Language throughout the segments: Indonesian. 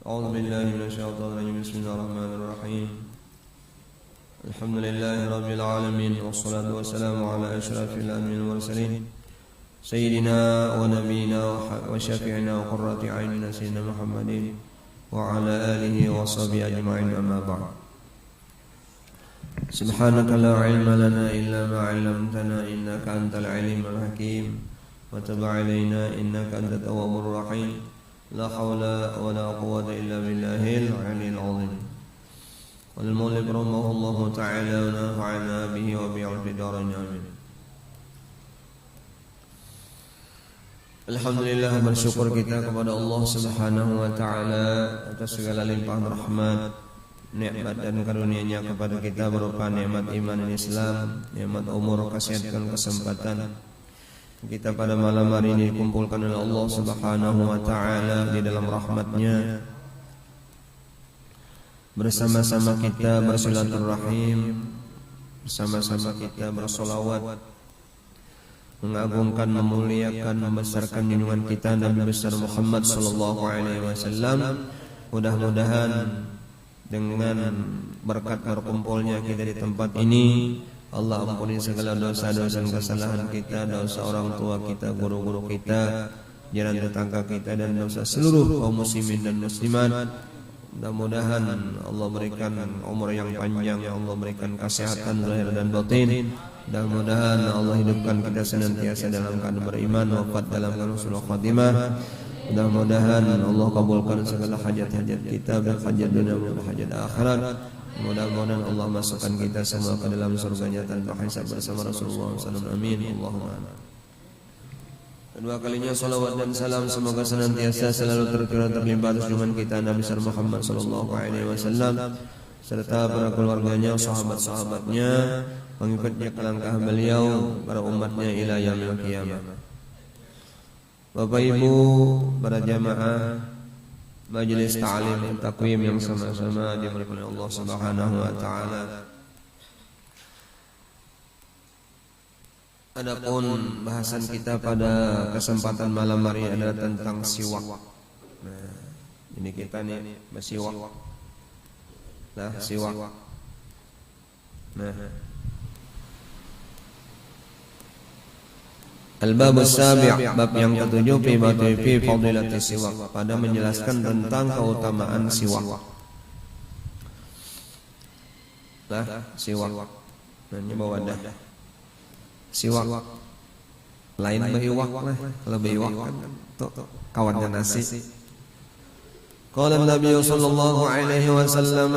أعوذ بالله من الشيطان الرجيم. بسم الله الرحمن الرحيم. الحمد لله رب العالمين، والصلاة والسلام على أشرف الأنبياء والمرسلين سيدنا ونبينا وشفيعنا وقرة أعيننا سيدنا محمد وعلى آله وصحبه أجمعين. أما بعد، سبحانك لا علم لنا إلا ما علمتنا إنك أنت العليم الحكيم، وتب علينا إنك أنت التواب الرحيم. لا حول ولا قوة إلا بالله العلي العظيم. والمؤلف رحمه الله تعالى ونفعنا به وبعلم الدارين آمين. Alhamdulillah, bersyukur kita kepada Allah Subhanahu wa taala atas segala limpahan rahmat, nikmat dan karunia-Nya kepada kita berupa nikmat iman dan Islam, nikmat umur, kesehatan, kesempatan. Kita pada malam hari ini dikumpulkan oleh Allah Subhanahu wa taala di dalam rahmat-Nya, bersama-sama kita bersilaturahim, bersama-sama kita bersolawat, mengagungkan, memuliakan, membesarkan junjungan kita Nabi besar Muhammad sallallahu alaihi wasallam. Mudah-mudahan dengan berkat berkumpulnya kita di tempat ini, Allah ampuni segala dosa-dosa dan kesalahan kita, dosa orang tua kita, guru-guru kita, jiran tetangga kita, dan dosa seluruh kaum muslimin dan muslimat. Mudah-mudahan Allah berikan umur yang panjang, Allah berikan kesehatan zahir dan batin. Mudah-mudahan Allah hidupkan kita senantiasa dalam keadaan beriman, wafat dalam keadaan husnul khatimah. Mudah-mudahan Allah kabulkan segala hajat-hajat kita, dan hajat dunia dan hajat akhirat. Mudah-mudahan Allah masukkan kita semua ke dalam surganya tanpa hisab bersama Rasulullah SAW. Amin. Allahumma amin. Kedua kalinya salawat dan salam semoga senantiasa selalu tercurah terlimpah atas junjungan kita Nabi besar Muhammad sallallahu alaihi wasallam serta para keluarganya, sahabat-sahabatnya, pengikutnya ke langkah beliau, para umatnya ila yaumil qiyamah. Bapak Ibu, para jamaah majelis ta'lim dan takwim yang sama-sama dimuliakan oleh Allah Subhanahu wa taala. Adapun bahasan kita pada kesempatan malam hari adalah tentang siwak. Nah, ini kita nih bersiwak. Nah, siwak. Nah, Al-Bab As-Sabi', bab yang ketujuh, fi fadilati siwak, pada menjelaskan tentang keutamaan siwak. Nah, siwak. Nah, ini bawa dah. Siwak. Lain behiwak lah. Kalau behiwak kan tuh kawannya nasi. Qala Nabi sallallahu alaihi wasallam,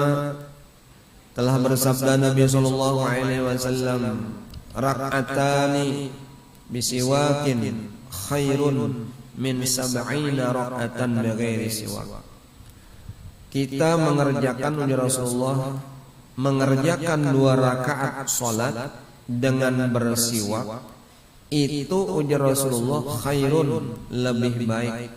telah bersabda Nabi sallallahu alaihi wasallam, rak'atani bisiwakin khairun min sab'ina rak'atan bighairi siwak. Kita mengerjakan ujar Rasulullah, mengerjakan 2 rakaat salat dengan bersiwak itu ujar Rasulullah khairun, lebih baik,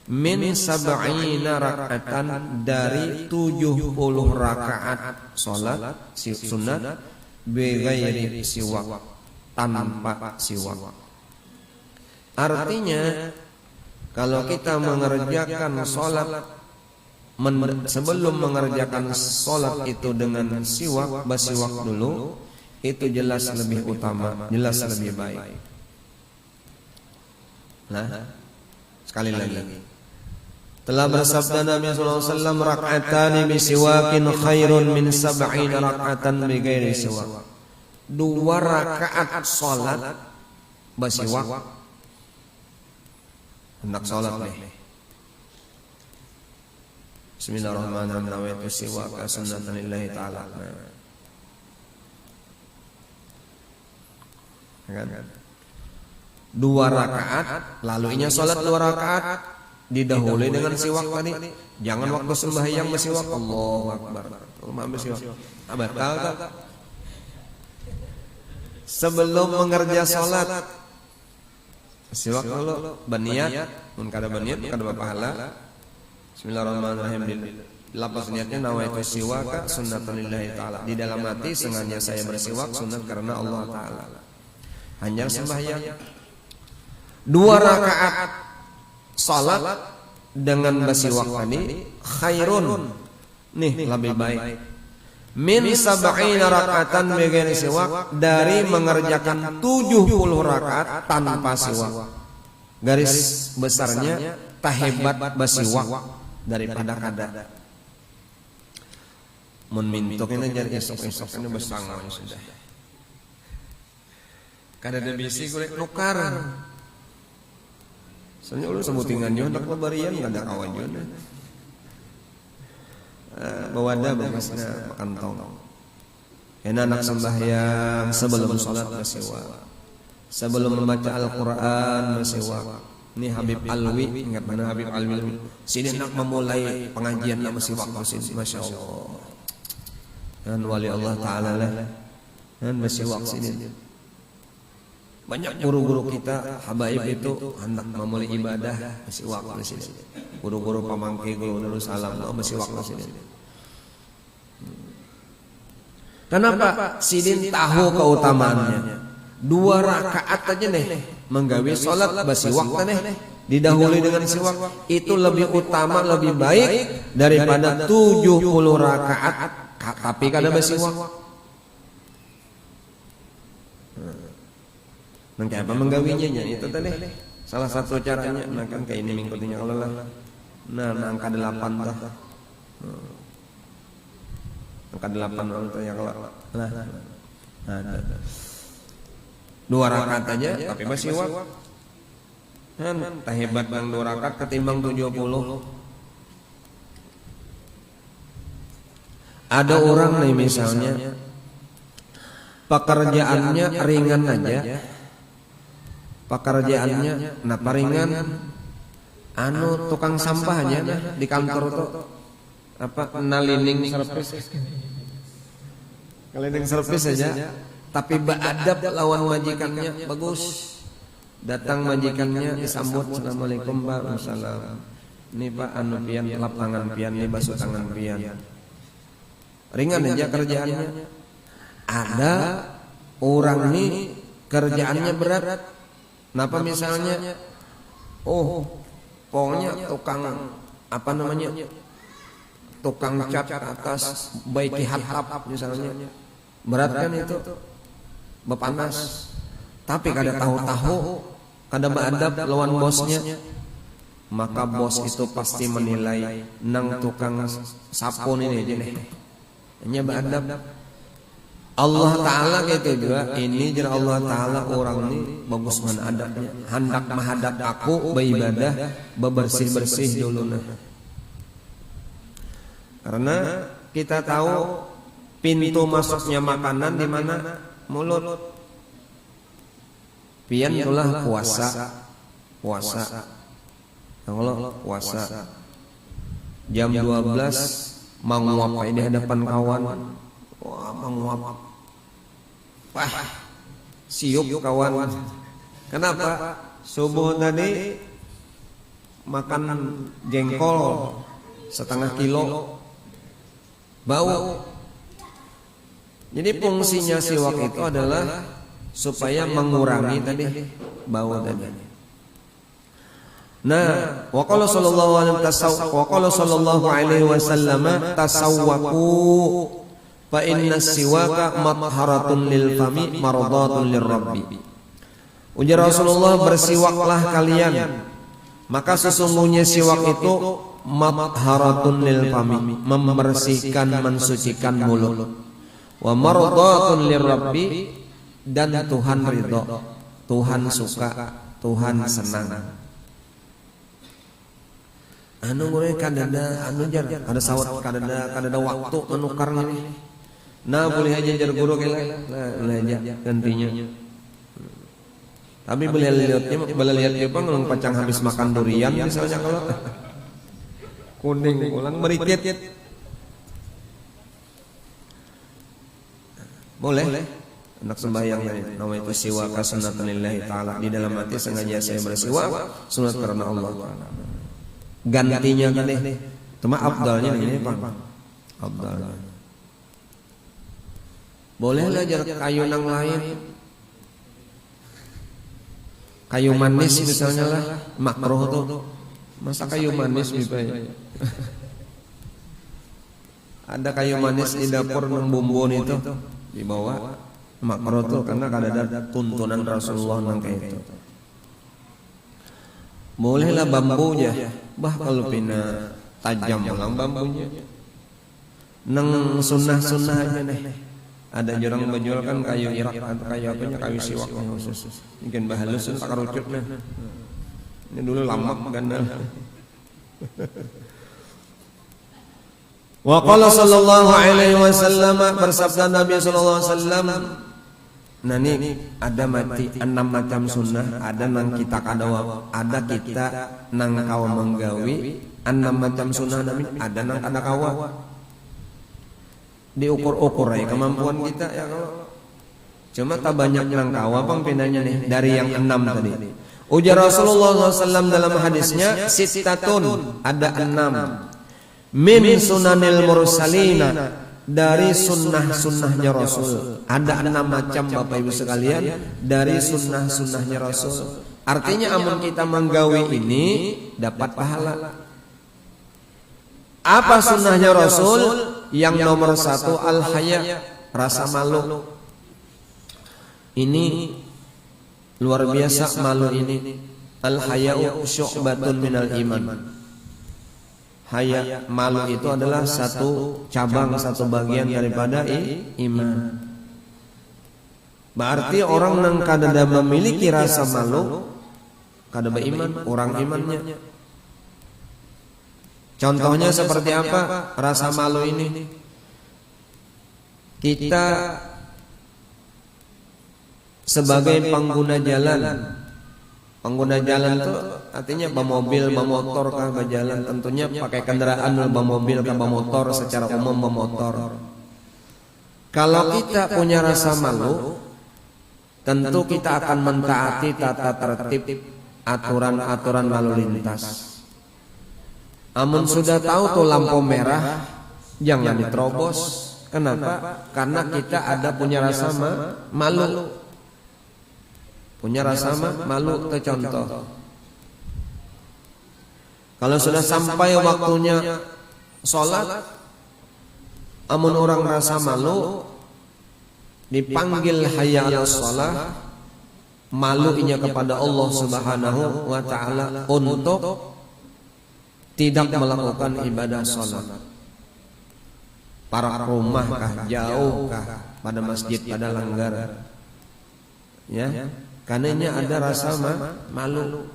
min sab'ina rak'atan, dari 70 rakaat salat sunat, bighairi siwak, tanpa siwak. Artinya kalau kita mengerjakan salat sebelum mengerjakan salat itu dengan siwak, bersiwak dulu, itu jelas lebih utama, jelas lebih baik. Nah, sekali lagi, telah bersabda Nabi sallallahu alaihi wasallam, rak'atani bisiwakin khairun min sab'ina rak'atan bighairi siwak. 2 rakaat salat bersiwak. Hendak salat nih, bismillahirrahmanirrahim, nawaitu siwaka sunnatan lillahi ta'ala. Kan? 2 rakaat, lalu inya salat 2 rakaat, didahului dengan siwak tadi. Jangan waktu sembahyang bersiwak, Allahu Akbar, bersiwak. Batal tak? Sebelum mengerja salat siwak dulu, berniat, mun kada berniat kada berpahala. Bismillahirrahmanirrahim. Lafaz niatnya nawaitu siwaka sunnatan lillahi ta'ala. Di dalam hati sengaja saya bersiwak sunat karena Allah Ta'ala. Hanya sembahyang 2 rakaat salat dengan bersiwak tadi khairun, nih lebih baik, min sab'ina raka'atan bighairi siwak, dari mengerjakan 70 rakaat tanpa siwak. Garis besarnya tahebat bersiwak daripada kada. Mun mintuk ini jadi esok-esok ini besangon sudah. Kada ada bisi golek nukar. Soalnya ulun sebutingan yo hendak babarian kada kawan yo. Bawada bagasna makan tong. Enak anak sembahyang sebelum salat bersiwak. Sebelum membaca Al-Qur'an bersiwak. Ini Habib Alwi, ingat mana Habib Alwi? Sini nak memulai pengajian nak bersiwak sini, Masya Allah. Dan wali Allah Ta'ala lah. Dan bersiwak sini. Banyak guru-guru kita habaib itu hendak memulai ibadah bersiwak di sini. Guru-guru pamangki, guru Darussalam bersiwak di sini. Kenapa? Sidin tahu keutamaannya. 2 rakaat aja nih menggawe salat bersiwak nih didahului dengan siwak, itu lebih utama, lebih baik daripada 70 rakaat tapi kada bersiwak. Nangka apa menggawinya itu tadi salah satu caranya. Nah kan kayak ini mingkutinya kalau lah. Nah angka 8 dah. Angka 8 orang ya kalau lah. Ada 2 rakaat aja tapi bersiwak. Kan tak hebat bang 2 rakaat ketimbang 70. Ada orang nih misalnya pekerjaannya ringan aja. Pekerjaannya napa ringan, tukang sampah aja di kantor tuh apa nalining servis, cleaning service aja, tapi beradab lawan majikannya bagus. Datang majikannya disambut, assalamualaikum Pak, salam. Ini Pak anu pian lapangan pian, ini basuh tangan pian. Ringan aja kerjaannya. Ada orang nih kerjaannya berat. Napa misalnya, pokoknya tukang apa namanya, tukang cat atas baiki hatap misalnya, berat kan itu, bepanas. Tapi kada tahu-tahu, kada beradab lawan bosnya, maka bos itu pasti menilai nang tukang sapu ini aja nih, hanya beradab. Allah Ta'ala gitu juga. Ini jera Allah Ta'ala orang ini bagus mana adabnya, hendak menghadap aku beribadah bebersih-bersih dulu nah. Karena kita tahu pintu masuknya makanan di mana? Mulut. Pian itulah puasa. Kalau puasa jam 12 menguap di hadapan kawan. Wah, menguap. Wah, siup kawan. Kenapa? Subuh tadi makan jengkol setengah kilo, bau. Jadi fungsinya siwak itu adalah supaya mengurangi tadi bau tadi. Nah, wa qala sallallahu alaihi wasallam tasawwaku fa inna siwaka matharatun lil fami mardatun lirabbi. Ujar Rasulullah, bersiwaklah kalian, maka sesungguhnya siwak itu matharatun lil fami, membersihkan, mensucikan mulut. Wa mardatun lirabbi, dan Tuhan ridho, Tuhan suka, Tuhan senang. Anu mulai kadada anu jar ada sawat kadada waktu menukar ini. Nah boleh aja jar guru kela, boleh aja gantinya. Tapi boleh lihatnya bang orang pacang habis makan durian misalnya kalau kuning ulang merikit. Boleh. Anak sembahyang nama itu siwak sunatan lillahi ta'ala. Di dalam hati sengaja saya bersiwak sunat karena Allah Ta'ala. Gantinya kan nih, cuma abdalnya ini Pak. Abdalnya. Boleh lah jar kayu nang lain. Kayu manis misalnya lah, makruh tuh. Masa kayu manis Bipai? Ada kayu manis di dapur nang bumbun itu dibawa makro tuh karena ada tuntunan Rasulullah nang kayak itu. Bolehlah bambu aja, bah kalau pina tajam ulang bambunya. Nang sunnah-sunnah aja deh. Ada jurang menjual kan kayu irak atau kayu apanya, kayu siwak khusus. Mungkin bah halus tak kerucutnya. Ini dulu lama gandal. Wa qala sallallahu alaihi wasallam, bersabda Nabi sallallahu alaihi wasallam, nah ini ada mati 6 macam sunnah, ada nang kita kadawa, ada kita nang kawa menggawi 6 macam sunnah Nabi, ada nang kada kawa. Diukur-ukur ya kemampuan kita ya kalau. Cuma tak banyak nang kawa pang pindahnya nih dari yang 6 tadi. Ujar Rasulullah SAW dalam hadisnya, sittatun, ada 6 min sunanil mursalina, dari sunnah-sunnahnya Rasul. Ada 6 macam Bapak Ibu sekalian dari sunnah-sunnahnya Rasul. Artinya amun kita menggawi ini dapat pahala. Apa sunnahnya Rasul? Yang nomor 1 al-haya, rasa malu. Ini luar biasa malu ini. Al-haya'u syu'batun minal iman. Haya, malu itu adalah satu cabang, satu bagian daripada iman. Berarti orang yang kada memiliki rasa malu, kada beriman, orang imannya. Contohnya seperti apa rasa malu ini? Kita sebagai pengguna jalan. Pengguna jalan itu artinya bermobil, bermotor kah berjalan, tentunya pakai kendaraan bermobil kah bermotor, secara umum bermotor. Kalau kita punya rasa malu, tentu kita akan mentaati tata tertib aturan-aturan lalu lintas. Amun sudah tahu tuh lampu merah, jangan diterobos. Kenapa? Karena kita ada punya rasa malu. Punya rasa malu, contoh. Kalau sudah sampai waktunya sholat, amun orang rasa malu, dipanggil hayya 'alas shalah, malunya kepada Allah Subhanahu wa taala untuk tidak melakukan ibadah sholat. Para rumah kah, jauh kah, pada masjid, pada langgar, ya. Karenanya ada rasa malu.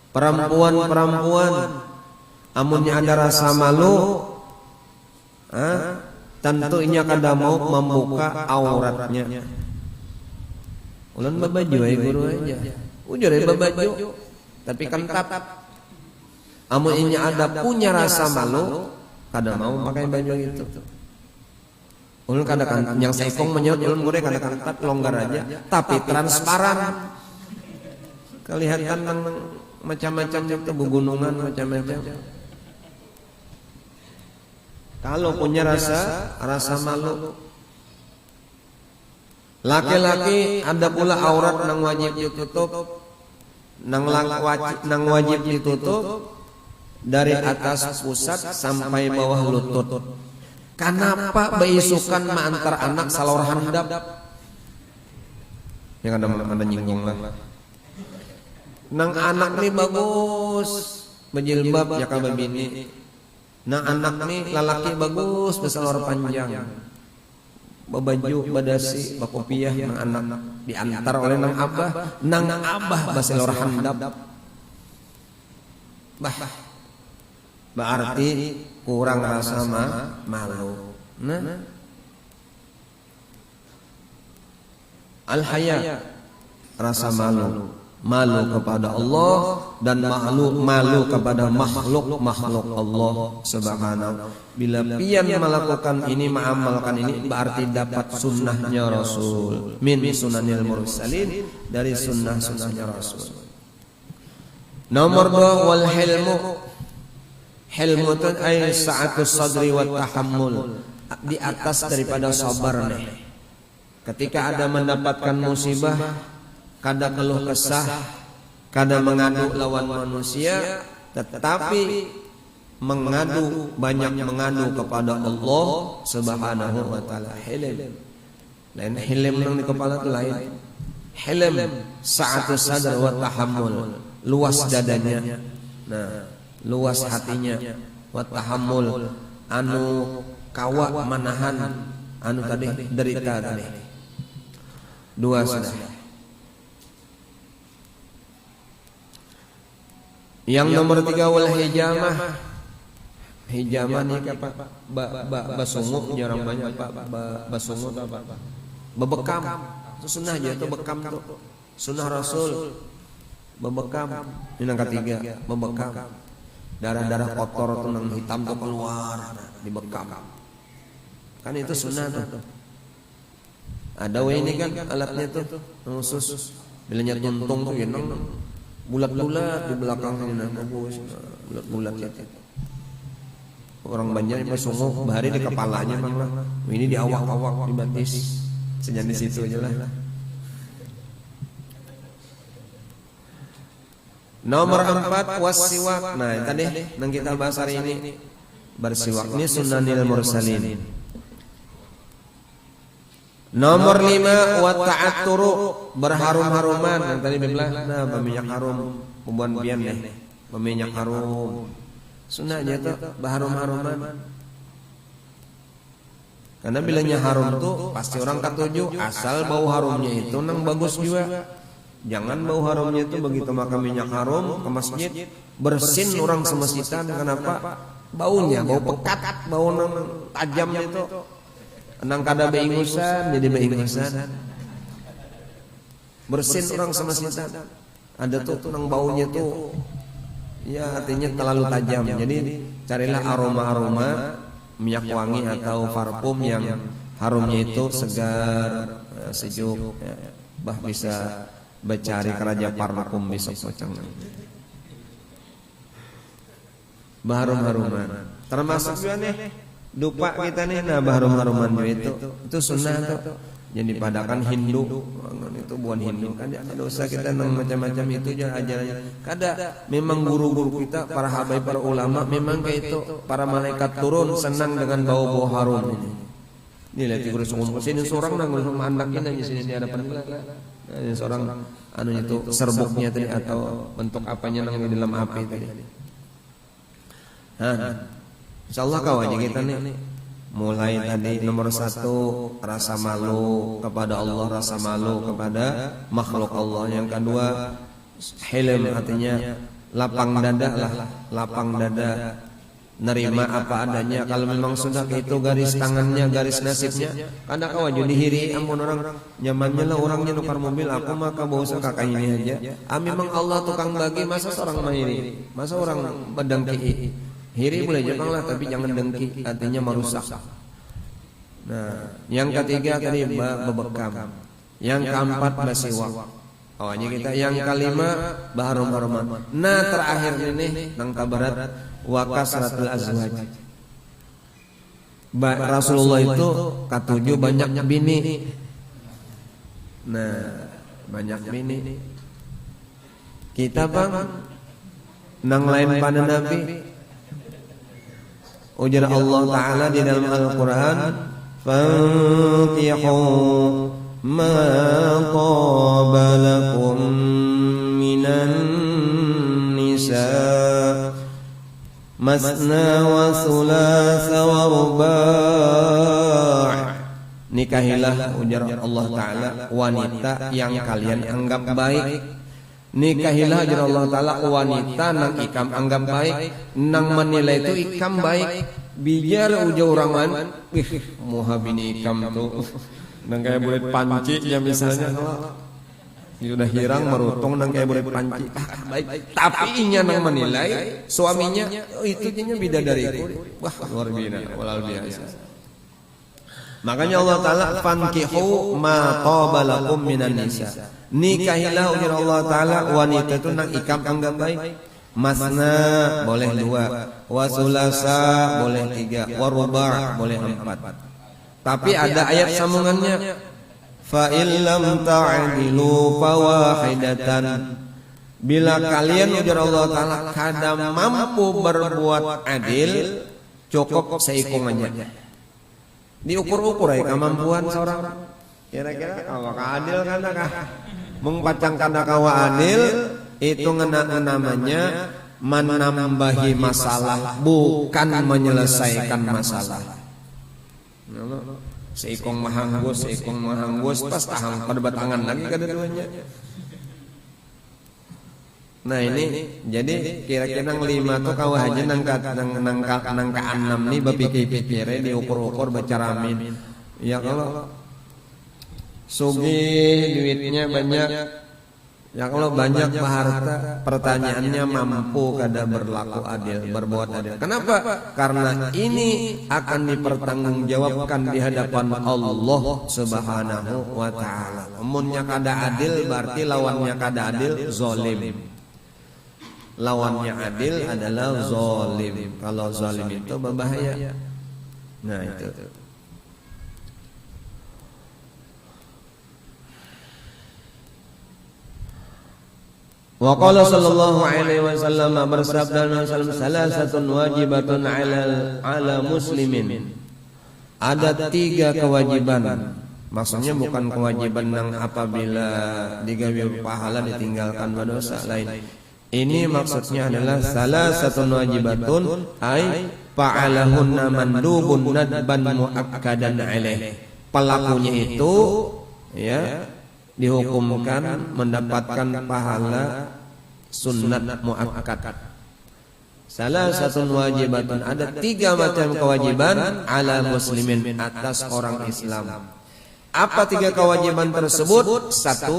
Perempuan, amunnya ada rasa malu, tentunya kada mau membuka auratnya. Ulan babaju guru aja, ujur babaju, tapi kan tatap. Amunnya ada punya rasa malu, kada mau pakai baju itu. Ulun kadang yang seikong menyebut ulun gure kadang longgar aja, tapi transparan. Kelihatan macam-macam itu pegunungan macam-macam. Kalau punya rasa malu. Laki-laki ada pula aurat nang wajib ditutup, nang wajib ditutup dari atas pusat sampai bawah lutut. Kenapa beisukan antar anak salor handap? Yang ada nyinggung lah. Nang anak nih bagus berjilbab ya ka bini. Nang anak nih lalaki bagus bersalor panjang. Babaju badasi bakopiah nang anak diantar oleh nang abah bersalor handap. Berarti kurang rasa malu. Nah, al-haya, rasa malu kepada Allah dan malu kepada makhluk Allah Subhanahu. Bila pian melakukan ini, mengamalkan ini, berarti dapat sunnahnya Rasul. Min sunanil mursalin, dari sunnahnya Rasul. Nomor 2 wal hilmu. Hilmu itu ay sa'atus sadri wa tahammul, di atas daripada sabar nih. Ketika ada mendapatkan musibah, kada keluh kesah, kada mengadu lawan manusia, tetapi banyak mengadu kepada Allah Subhanahu wa taala. Hilm. Lain hilm nang di kepala itu lain. Hilm sa'atus sadar wa tahammul. Luas dadanya. Nah, luas hatinya. Wa tahammul anu kawa manahan anu tadi derita tadi. Dua sudah. Yang nomor 3 wal hijamah. Hijamah ni apa? Basunguk jarang banyak Pak. Basunguk apa? Bebekam. Itu sunnah aja itu bekam tuh. Sunnah Rasul. Bebekam. Ini yang ketiga, bebekam. Darah-darah kotor tuh nang hitam tuh keluar, dibekam. Kan itu sunnah tuh. Ada ini kan alatnya tuh, khusus. Bilanya tuntung tuh ya nang bulat-bulat di belakangnya nang bulat-bulat itu. Orang banyak yang sungguh bahari di kepalanya bang. Ini di awak-awak di batis. Sejenis itu aja lah. Nomor 4 wasiwak. Nah tadi yang kita bahas hari ini bersiwak ini sunnanil mursalin. Nomor 5 wa ta'atturu berharum-haruman. Yang tadi bilang nah berminyak harum bubuan bian deh. Berminyak harum. Sunnahnya tuh berharum-haruman. Karena bilanya harum tuh pasti orang ketujuh asal bau harumnya itu nang bagus juga. Jangan bau harumnya itu begitu makan minyak harum ke masjid bersin orang semasitan. Kenapa? Baunya bau pekat, bau nang tajam itu. Nang kada beingusan jadi beingusan. Bersin orang semasitan. Ada tuh nang baunya tuh ya artinya terlalu tajam. Jadi carilah aroma-aroma minyak wangi atau parfum yang harumnya itu segar, sejuk, ya. Bah bisa bercari keraja parfum besok pocong. Baharum-haruman. Termasuk juga nih dupa kita nih, nah baharum-haruman itu sunnah tuh. Yang dipadakan Hindu, itu bukan Hindu kan? Tidak usah kita nang macam-macam itu aja. Kada, memang guru-guru kita, para habaib, para ulama, memang kayak itu. Para malaikat turun senang dengan bau-bau harum ini. Ini lihat guru sungguh sini seorang nang ngurus anaknya di sini di hadapan kita. Ini seorang anunya itu serbuknya tadi atau bentuk apanya nang di dalam api tadi. Insyaallah kau aja kita nih. Mulai tadi nomor 1 rasa malu kepada Allah, rasa malu kepada makhluk Allah. Yang kedua hilm artinya lapang dada lah, lapang dada, nerima apa adanya. Kalau memang sudah itu garis tangannya, garis nasibnya, kada kau aja dihiri. Ampun orang nyamannya lah orangnya nukar mobil, aku maka bosa kakak ini aja. Memang Allah tukang bagi, masa seorang mahiri, masa orang bedengki. Hiri boleh jangan lah, tapi jangan dengki, artinya merusak. Nah, yang ketiga tadi bebekam. Yang keempat basiwak. Awalnya kita yang kelima baharum-haruman. Nah, terakhir ini nang kabarat wa kasratul azwaj. Rasulullah itu ketujuh banyak bini. Nah, banyak bini. Kita bang nang lain pada Nabi. Ujar Allah Ta'ala di dalam Al-Quran, fankihu ma taba lakum minan nisa masna wa thulatha wa ruba'. Nikahilah ujar Allah Ta'ala wanita yang kalian anggap baik. Nikahilah ajar Allah Ta'ala wanita nang ikam anggap baik, nang menilai itu ikam baik. Bijar uja orangan, muhabini ikam tuh nang kayak bulet panci ya misalnya, sudah hirang merutong nang kayak bulet panci, baik. Tapi inya nang menilai suaminya itu nya bidadariku, wah luar biasa, walal biasa. Makanya Allah Ta'ala fankihu ma taba lakum minan nisa. Nikahilah ujar Allah Ta'ala wanita itu nang ikam anggap baik. Masna boleh 2, wa sulasa boleh 3, wa ruba' boleh 4. Tapi ada ayat sambungannya. Fa illam ta'dilu fawahidatan. bila kalian ujar Allah Ta'ala kada mampu berbuat adil, cukup seikungannya. Diukur-ukur ya kemampuan seorang. Kira-kira kalau adil kan mengpacang kada kawa adil, itu namanya menambahi masalah, bukan menyelesaikan masalah. Seikong mahanggus pas tahang perbatangan lagi kedua-duanya. Nah ini jadi kira-kira 5 tuh kau aja nangka 6 nih berpikir-pikirnya diukur-ukur baca ramin. Ya kalau sugih duitnya banyak, ya kalau banyak harta, pertanyaannya mampu kada berlaku adil, berbuat adil. Kenapa? Karena ini akan dipertanggungjawabkan di hadapan Allah Subhanahu wa Ta'ala. Amunnya kada adil berarti lawannya kada adil zalim. Lawannya adil adalah zalim. Kalau zalim itu berbahaya. Nah itu. Wa qala sallallahu alaihi wasallam bersabda salasatun wajibatun ala muslimin. Ada 3 kewajiban. Maksudnya bukan kewajiban yang apabila digawe pahala ditinggalkan berdosa lain. Ini maksudnya adalah salasatun wajibatun ay fa'alahunna mandubun nadban muakkadan alaih. Pelakunya itu ya dihukumkan mendapatkan pahala sunnat muakkad. Salasatun wajibatun, ada 3 macam kewajiban ala muslimin, atas orang Islam. Apa 3 kewajiban tersebut? 1.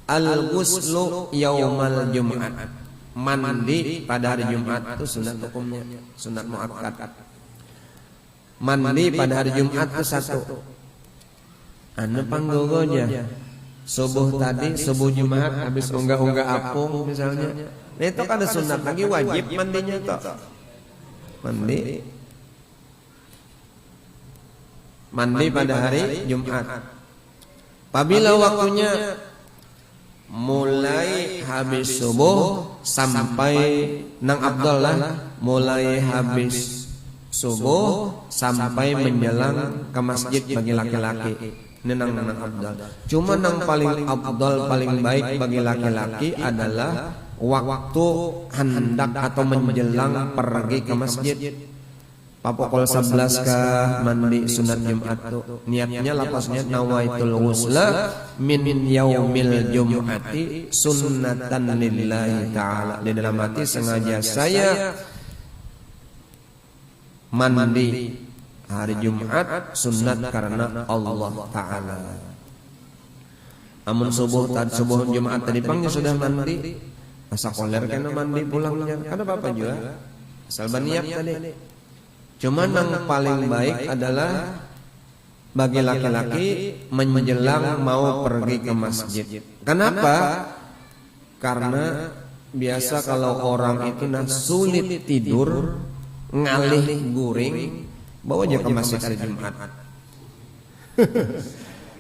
Al-ghuslu yaumal jum'at. Mandi pada hari Jumat itu sunat hukumnya, sunat muakkad. Mandi pada hari Jumat itu 1. Anu panggogonya subuh tadi, subuh Jumat habis unggah-unggah apung misalnya. Nah itu kan ada sunat lagi wajib mandinya toh. Mandi pada hari Jumat. Apabila waktunya mulai habis subuh sampai nang Abdullah, mulai habis subuh sampai menjelang ke masjid bagi laki-laki. Ini nang Abdul. Cuma nang paling Abdul, paling baik bagi laki-laki adalah waktu hendak atau menjelang pergi ke masjid. Pukul 11 kah mandi sunat Jumat tuh. Niatnya lapasnya nawaitul ghusla min yaumil jum'ati sunnatan lillahi ta'ala. Di dalam hati sengaja saya mandi hari Jumat sunat karena Allah Ta'ala. Amun subuh Jumat tadi pangnya sudah mandi, asa koler kena mandi pulangnya. Ada apa juga? Asal berniat tadi. Cuma yang paling baik adalah bagi laki-laki menjelang mau pergi ke masjid. Kenapa? Karena biasa kalau orang itu sulit tidur, ngalih guring, bawa aja ke masjid hari Jumat.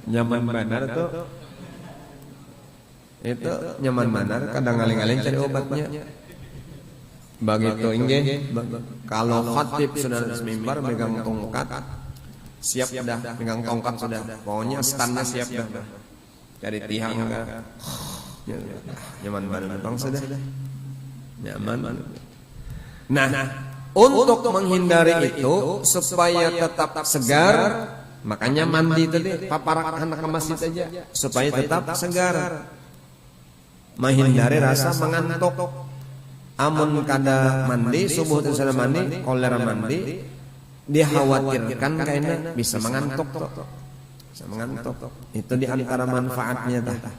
Nyaman benar tuh. Itu nyaman benar, kadang ngaling-ngaling cari obatnya. Begitu inggih, kalau khatib sudah di mimbar megang tongkat, siap dah, megang tongkat sudah, pokoknya standnya siap dah, cari tiang enggak, nyaman banget bang sudah, nyaman. Nah, untuk menghindari itu supaya tetap segar, makanya mandi tadi, paparak anak ke masjid aja, supaya tetap segar, menghindari rasa mengantuk. Amun kada mandi, subuh itu sudah mandi, kolera mandi, dikhawatirkan kayaknya bisa mengantuk toh. Bisa mengantuk. Itu di antara manfaatnya tah.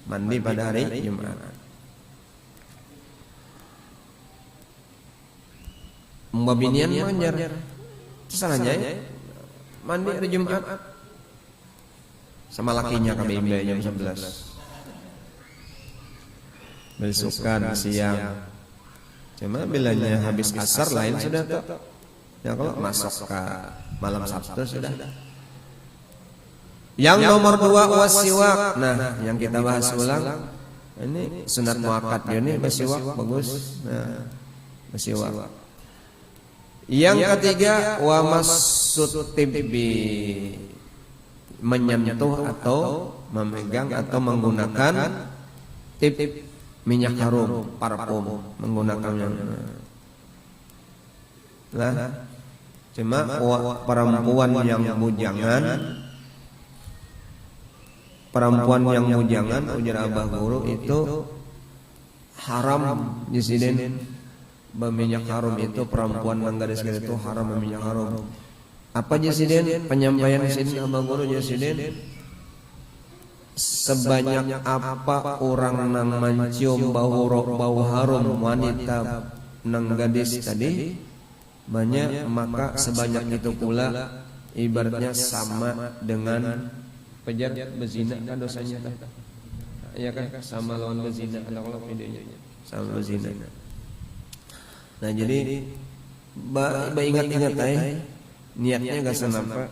Mandi pada hari Jumat. Mbabinian manjar. Salahnya mandi hari Jumat sama lakinya KBIB jam 11. Besukan siang. Cuma bilanya habis asar lain sudah tuh. Ya kalau masuk ke malam Sabtu sudah. Yang nomor 2 wasiwak. Nah, yang kita bahas ulang Ini sunat muakkad ya, ini bersiwak bagus. Nah, bersiwak. Yang ketiga wa massut tibbi, menyentuh atau memegang atau menggunakan tib, minyak harum, parfum, menggunakannya. Nah, cuma perempuan yang bujangan ujar Abah Guru itu haram di sini. Berminyak harum itu perempuan menggadis-gadis itu haram berminyak harum. Apa jasiden? Penyampaian jasiden Abah Guru jasiden. Sebanyak apa orang nang mencium bau harum wanita nang gadis tadi banyak, maka sebanyak itu pula ibaratnya sama dengan pejar berzina kan dosanya. Ya kan, sama lawan berzina, ada kalau videonya sama berzina. Nah jadi ingat-ingat niatnya gak senapa.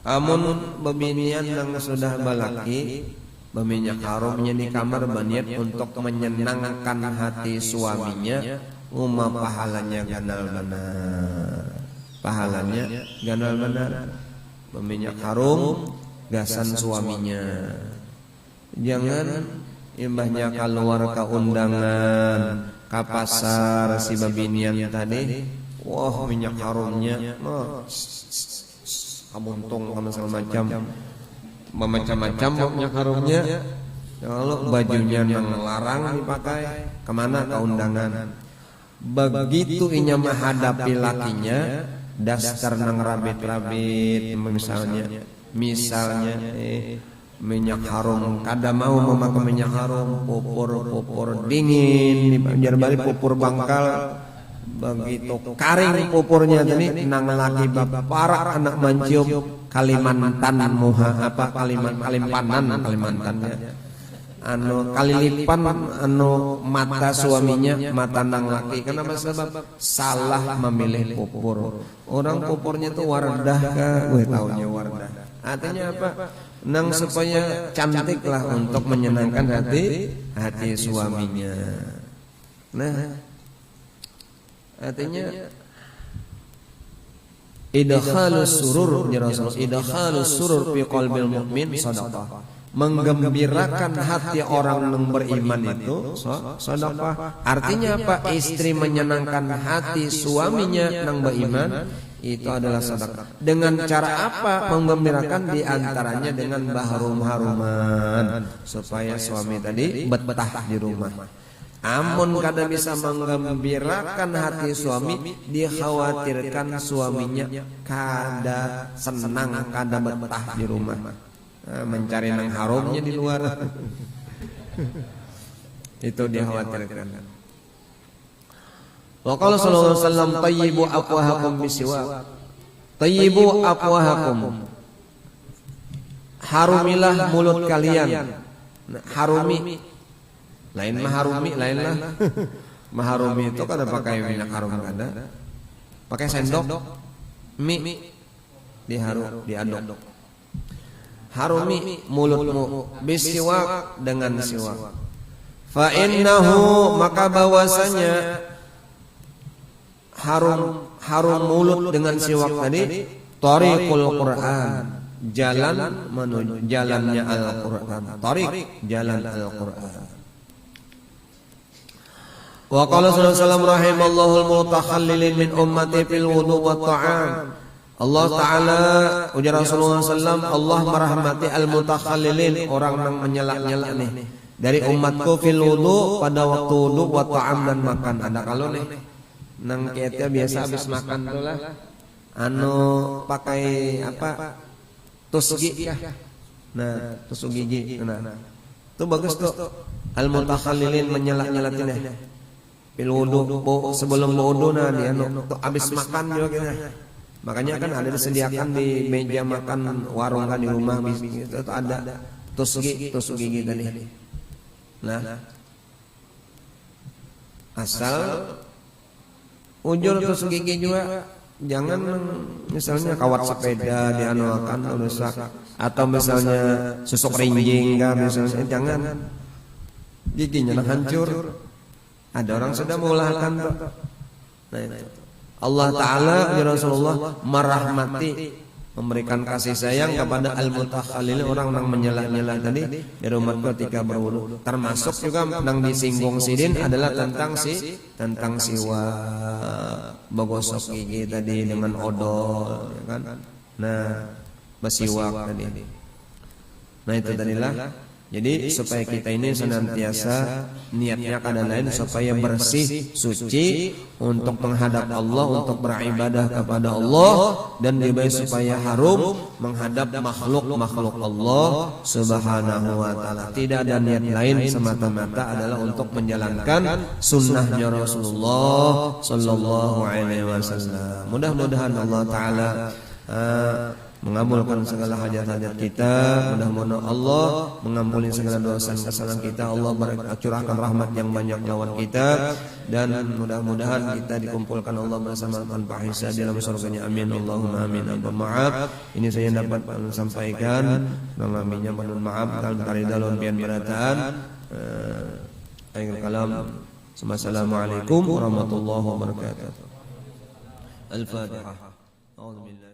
Amun bebinian yang sudah balaki berminyak harumnya di kamar berniat untuk menyenangkan hati suaminya, pahalanya ganal benar. Pahalanya ganal benar. Berminyak harum gasan suaminya. Jangan imbahnya keluar ke undangan, ke pasar si babinian tadi, wah minyak harumnya kamuntung sama macam-macam minyak harumnya. Kalau bajunya yang larang dipakai, kemana ke undangan. Begitu inya menghadapi lakinya, dasar nang rabit-rabit misalnya minyak harum, kada mau memakai minyak harum, pupur dingin, biar balik pupur bangkal, begitu karing pupurnya tadi nang lagi bapak anak mencium Kalimantan muha apa Kalimantannya anu kalilipan anu mata suaminya, mata nang laki. Kenapa? Sebab salah memilih pupur. Orang pupurnya tuh Wardah kah? Gue taunya Wardah. Artinya apa? Nang supaya cantik lah untuk menyenangkan hati suaminya. Nah, artinya idkhalus surur ya Rasul, idkhalus surur fi qalbil mu'min shadaqah. Menggembirakan hati orang yang beriman itu sedekah. Artinya apa? Istri menyenangkan hati suaminya yang beriman itu adalah sedekah. Dengan cara apa menggembirakan? Di antaranya dengan harum-haruman supaya suami tadi betah di rumah. Amun kada bisa menggembirakan hati suami, dikhawatirkan suaminya kada senang, kada betah di rumah. Mencari nang harumnya di luar. Itu dia khawatirkan. Wa qala sallallahu alaihi wasallam tayyibu afwahakum bisiwak. Tayyibu afwahakum. Harumilah mulut kalian. Harumi. Lain maharumi, lain lah. Maharumi itu kada pakai minyak harum kada. Pakai sendok mie diaduk. Harumi mulutmu bisiwak, dengan siwak. Fa innahu, maka bahwasanya harum mulut dengan siwak tadi tariqul Quran, jalan menuju jalannya Al-Quran. Tariq, jalan Al-Quran. Wa qala sallallahu alaihi wasallam rahimallahu al-mutakhallilin min ummati fil wudu wa ta'am. Allah Ta'ala ujar Rasulullah SAW, Allah merahmati al-mutakhallilin, orang yang menyela-nyela nih dari umatku fil wudu, pada waktu wudu, wa ta'am, dan makan. Ada kalau nih nang kiatnya biasa habis makan tuh lah anu pakai apa tusgi kah? Nah, tusuk gigi. Nah, itu bagus tuh. Al-mutakhallilin menyela-nyelatin fil wudu, sebelum wudu nah dia tuh habis makan juga gitu. Makanya kan ada disediakan di meja makan warung kan di rumah itu ada tusuk gigi tadi. Nah, asal ujur tusuk gigi juga jangan misalnya kawat sepeda dianuakan rusak, atau misalnya susuk rinjing kan misalnya, jangan. giginya hancur. Ada orang sudah melahirkan. Nah, itu. Allah Ta'ala ya Rasulullah merahmati, memberikan kasih sayang kepada al-mutakhallil, orang yang menyelah-nyelah tadi dari umat ketika berwudu. Termasuk juga yang disinggung sidin adalah tentang siwa bagosok gigi tadi dengan odol, ya kan? Nah, bersiwak tadi. Nah, itu tadilah. Jadi supaya kita ini senantiasa niatnya kada lain supaya bersih, suci untuk menghadap Allah, untuk beribadah kepada Allah, dan juga supaya harum menghadap makhluk Allah Subhanahu wa taala. Tidak ada niat lain, semata-mata adalah untuk menjalankan sunnahnya Rasulullah sallallahu alaihi wasallam. Mudah-mudahan Allah taala mengabulkan segala hajat-hajat kita. Mudah-mudahan Allah mengampuni segala dosa dan kesalahan kita. Allah curahkan rahmat yang banyak lawan kita, dan mudah-mudahan kita dikumpulkan Allah bersama tanpa hisab di dalam surganya. Amin Allahumma amin. Maaf, ini saya dapat sampaikan. Mengaminnya mohon maaf kalau tadi dalam pian berataan. Akhir kalam. Assalamualaikum warahmatullahi wabarakatuh. Al-Fatihah. A'udzubillah.